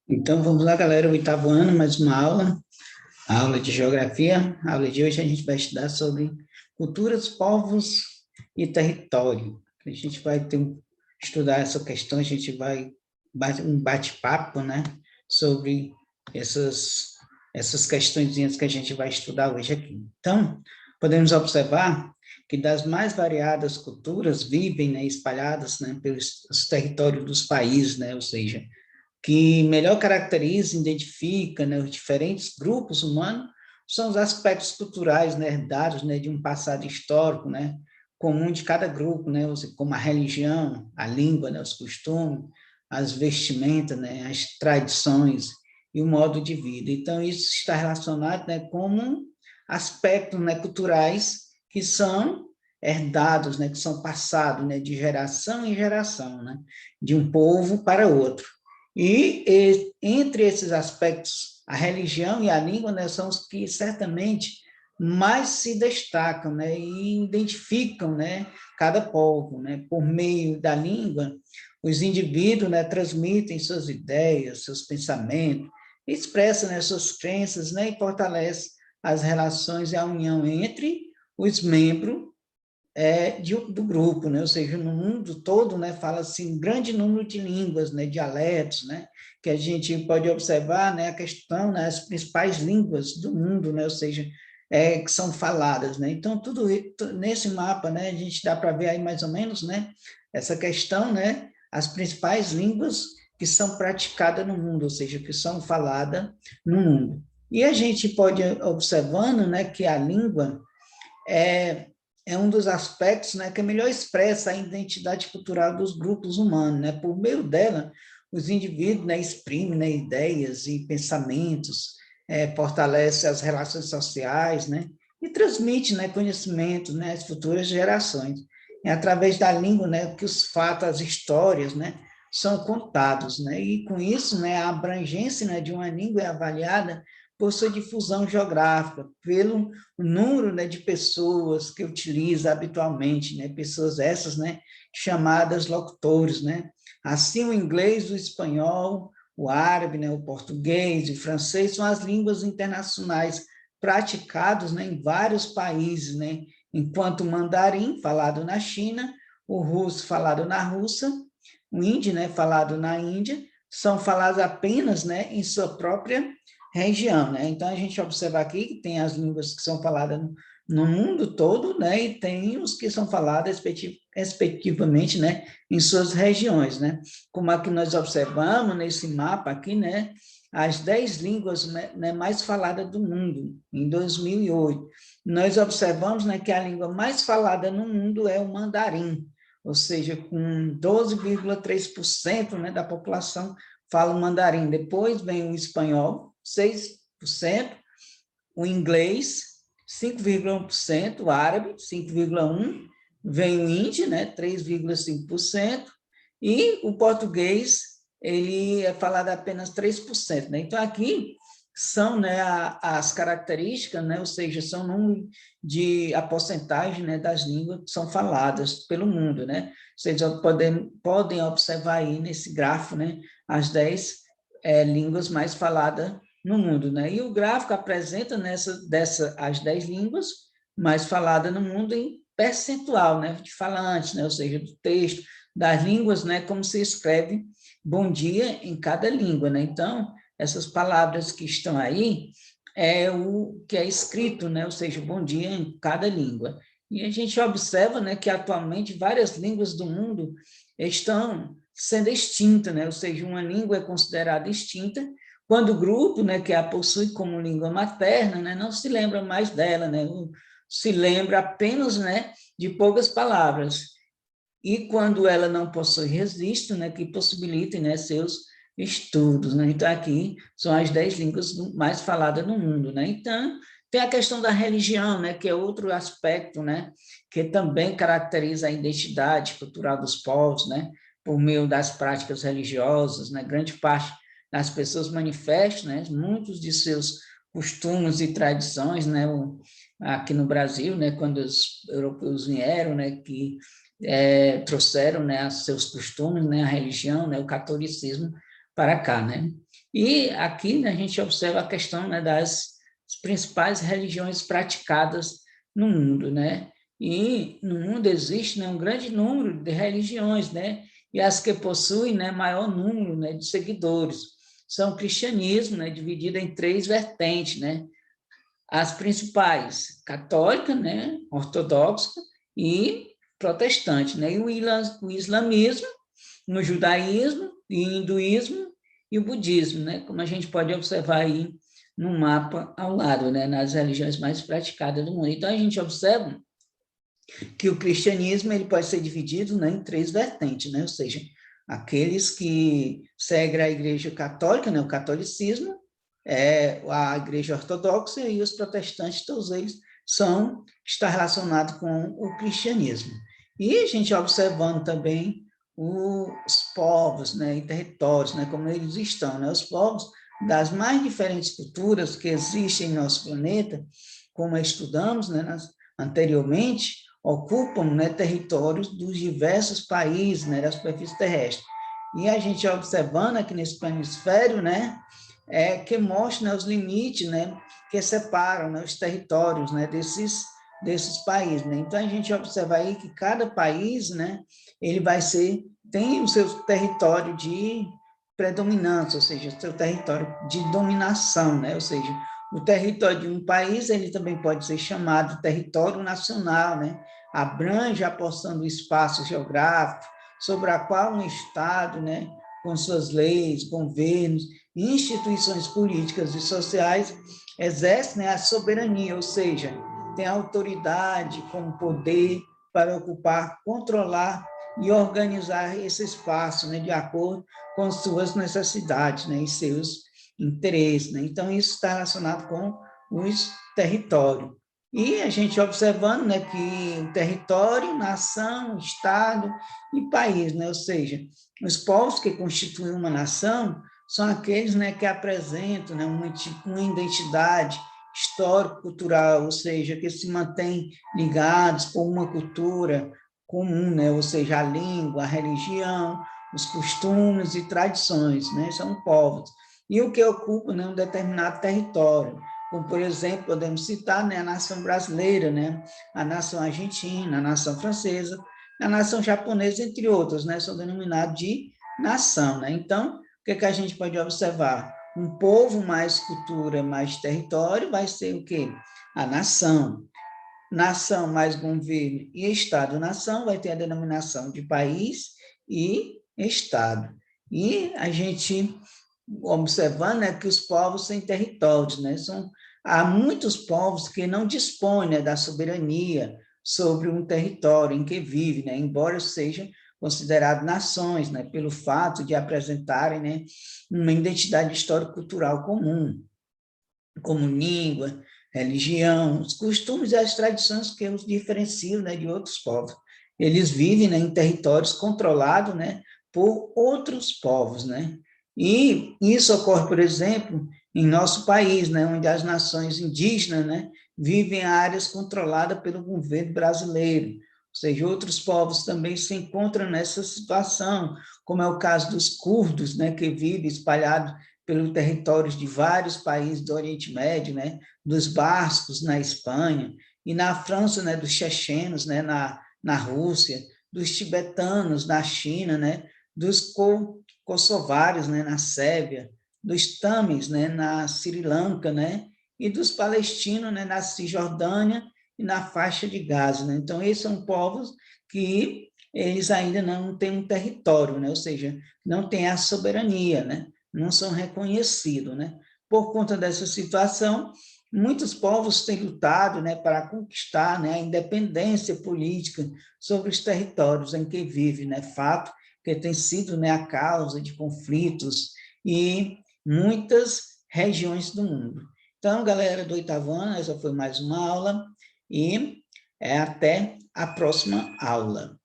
Então, vamos lá, galera, oitavo ano, mais uma aula, a aula de geografia. A aula de hoje a gente vai estudar sobre culturas, povos e território. A gente vai estudar essa questão, a gente vai um bate-papo, né, sobre essas questõezinhas que a gente vai estudar hoje aqui. Então, podemos observar que das mais variadas culturas vivem, né, espalhadas, né, pelos territórios dos países, né, ou seja, que melhor caracteriza, identifica, né, os diferentes grupos humanos são os aspectos culturais, né, herdados, né, de um passado histórico, né, comum de cada grupo, né, como a religião, a língua, né, os costumes, as vestimentas, né, as tradições e o modo de vida. Então, isso está relacionado, né, com aspectos, né, culturais que são herdados, né, que são passados, né, de geração em geração, né, de um povo para outro. Entre esses aspectos, a religião e a língua, né, são os que certamente mais se destacam, né, e identificam, né, cada povo, né, por meio da língua, os indivíduos, né, transmitem suas ideias, seus pensamentos, expressam, né, suas crenças, né, e fortalecem as relações e a união entre os membros do grupo, né? Ou seja, no mundo todo, né, fala-se um grande número de línguas, né, dialetos, né, que a gente pode observar, né, a questão, né, as principais línguas do mundo, né, ou seja, que são faladas, né? Então, tudo nesse mapa, né, a gente dá para ver aí mais ou menos, né, essa questão, né, as principais línguas que são praticadas no mundo, ou seja, que são faladas no mundo. E a gente pode observando, né, que a língua é, é um dos aspectos, né, que melhor expressa a identidade cultural dos grupos humanos, né? Por meio dela, os indivíduos, né, exprimem, né, ideias e pensamentos, fortalece as relações sociais, né, e transmite, né, conhecimento, né, às futuras gerações. É através da língua, né, que os fatos, as histórias, né, são contados, né? E com isso, né, a abrangência, né, de uma língua é avaliada por sua difusão geográfica, pelo número, né, de pessoas que utiliza habitualmente, né, pessoas essas, né, chamadas locutores, né. Assim, o inglês, o espanhol, o árabe, né, o português e o francês são as línguas internacionais praticadas, né, em vários países, né, enquanto o mandarim, falado na China, o russo, falado na Rússia, o hindi, né, falado na Índia, são falados apenas, né, em sua própria região, né? Então, a gente observa aqui que tem as línguas que são faladas no mundo todo, né? E tem os que são falados respectivamente, né? Em suas regiões, né? Como aqui nós observamos nesse mapa aqui, né? As 10 línguas, né, mais faladas do mundo, em 2008. Nós observamos, né, que a língua mais falada no mundo é o mandarim, ou seja, com 12,3%, né, da população fala o mandarim. Depois vem o espanhol, 6%, o inglês, 5,1%, o árabe, 5,1%, vem o hindi, né, 3,5%, e o português, ele é falado apenas 3%, né? Então, aqui são, né, as características, né, ou seja, são a porcentagem, né, das línguas que são faladas pelo mundo, né? Vocês podem observar aí nesse gráfico, né, as 10 línguas mais faladas no mundo, né? E o gráfico apresenta as 10 línguas mais faladas no mundo em percentual, né, de falantes, né, ou seja, do texto, das línguas, né, como se escreve bom dia em cada língua, né? Então, essas palavras que estão aí é o que é escrito, né, ou seja, bom dia em cada língua. E a gente observa, né, que atualmente várias línguas do mundo estão sendo extintas, né? Ou seja, uma língua é considerada extinta quando o grupo, né, que a possui como língua materna, né, não se lembra mais dela, né, se lembra apenas, né, de poucas palavras. E quando ela não possui registro, né, que possibilite, né, seus estudos, né? Então, aqui são as 10 línguas mais faladas no mundo, né? Então, tem a questão da religião, né, que é outro aspecto, né, que também caracteriza a identidade cultural dos povos, né, por meio das práticas religiosas, né? Grande parte das pessoas manifestam, né, muitos de seus costumes e tradições, né, aqui no Brasil, né, quando os europeus vieram, né, que trouxeram, né, seus costumes, né, a religião, né, o catolicismo, para cá, né? E aqui, né, a gente observa a questão, né, das principais religiões praticadas no mundo, né? E no mundo existe, né, um grande número de religiões, né? E as que possuem, né, maior número, né, de seguidores são o cristianismo, né, dividido em 3 vertentes, né? As principais, católica, né, ortodoxa e protestante, né? E o islamismo, no judaísmo, e hinduísmo e o budismo, né? Como a gente pode observar aí no mapa ao lado, né? Nas religiões mais praticadas do mundo. Então, a gente observa que o cristianismo ele pode ser dividido, né, em 3 vertentes, né? Ou seja, aqueles que seguem a igreja católica, né, o catolicismo, a igreja ortodoxa e os protestantes, todos eles está relacionado com o cristianismo. E a gente observando também os povos, né, e territórios, né, como eles estão, né, os povos das mais diferentes culturas que existem em nosso planeta, como estudamos, né, anteriormente, ocupam, né, territórios dos diversos países, né, da superfície terrestre. E a gente observando aqui nesse planisfério, né, que mostra, né, os limites, né, que separam, né, os territórios, né, desses países, né? Então a gente observa aí que cada país, né, ele tem o seu território de predominância, ou seja, o seu território de dominação, né? Ou seja, o território de um país, ele também pode ser chamado território nacional, né? Abrange a porção do espaço geográfico sobre a qual um Estado, né, com suas leis, governos, instituições políticas e sociais, exerce, né, a soberania, ou seja, tem autoridade como poder para ocupar, controlar e organizar esse espaço, né, de acordo com suas necessidades, né, e seus interesses, né? Então, isso está relacionado com os territórios. E a gente observando, né, que o território, nação, estado e país, né? Ou seja, os povos que constituem uma nação são aqueles, né, que apresentam, né, uma identidade histórico-cultural, ou seja, que se mantêm ligados por uma cultura comum, né? Ou seja, a língua, a religião, os costumes e tradições, né? São povos. E o que ocupa, né, um determinado território, como, por exemplo, podemos citar, né, a nação brasileira, né, a nação argentina, a nação francesa, a nação japonesa, entre outras, né, são denominados de nação, né? Então, o que a gente pode observar? Um povo mais cultura, mais território, vai ser o quê? A nação. Nação mais governo e Estado-nação vai ter a denominação de país e Estado. E a gente observando, né, que os povos têm territórios, né? Há muitos povos que não dispõem, né, da soberania sobre um território em que vivem, né, embora sejam considerados nações, né, pelo fato de apresentarem, né, uma identidade histórico-cultural comum, como língua, religião, os costumes e as tradições que os diferenciam, né, de outros povos. Eles vivem, né, em territórios controlados, né, por outros povos, né? E isso ocorre, por exemplo, em nosso país, né, onde as nações indígenas, né, vivem em áreas controladas pelo governo brasileiro. Ou seja, outros povos também se encontram nessa situação, como é o caso dos curdos, né, que vivem espalhados pelos territórios de vários países do Oriente Médio, né, dos bascos na Espanha, e na França, né, dos chechenos, né, na Rússia, dos tibetanos na China, né, dos kosovários, né, na Sérvia, dos tamils, né, na Sri Lanka, né, e dos palestinos, né, na Cisjordânia e na faixa de Gaza, né? Então, esses são povos que eles ainda não têm um território, né? Ou seja, não têm a soberania, né? Não são reconhecidos, né? Por conta dessa situação, muitos povos têm lutado, né, para conquistar, né, a independência política sobre os territórios em que vivem, né? Fato que tem sido, né, a causa de conflitos e muitas regiões do mundo. Então, galera do oitavo ano, essa foi mais uma aula e até a próxima aula.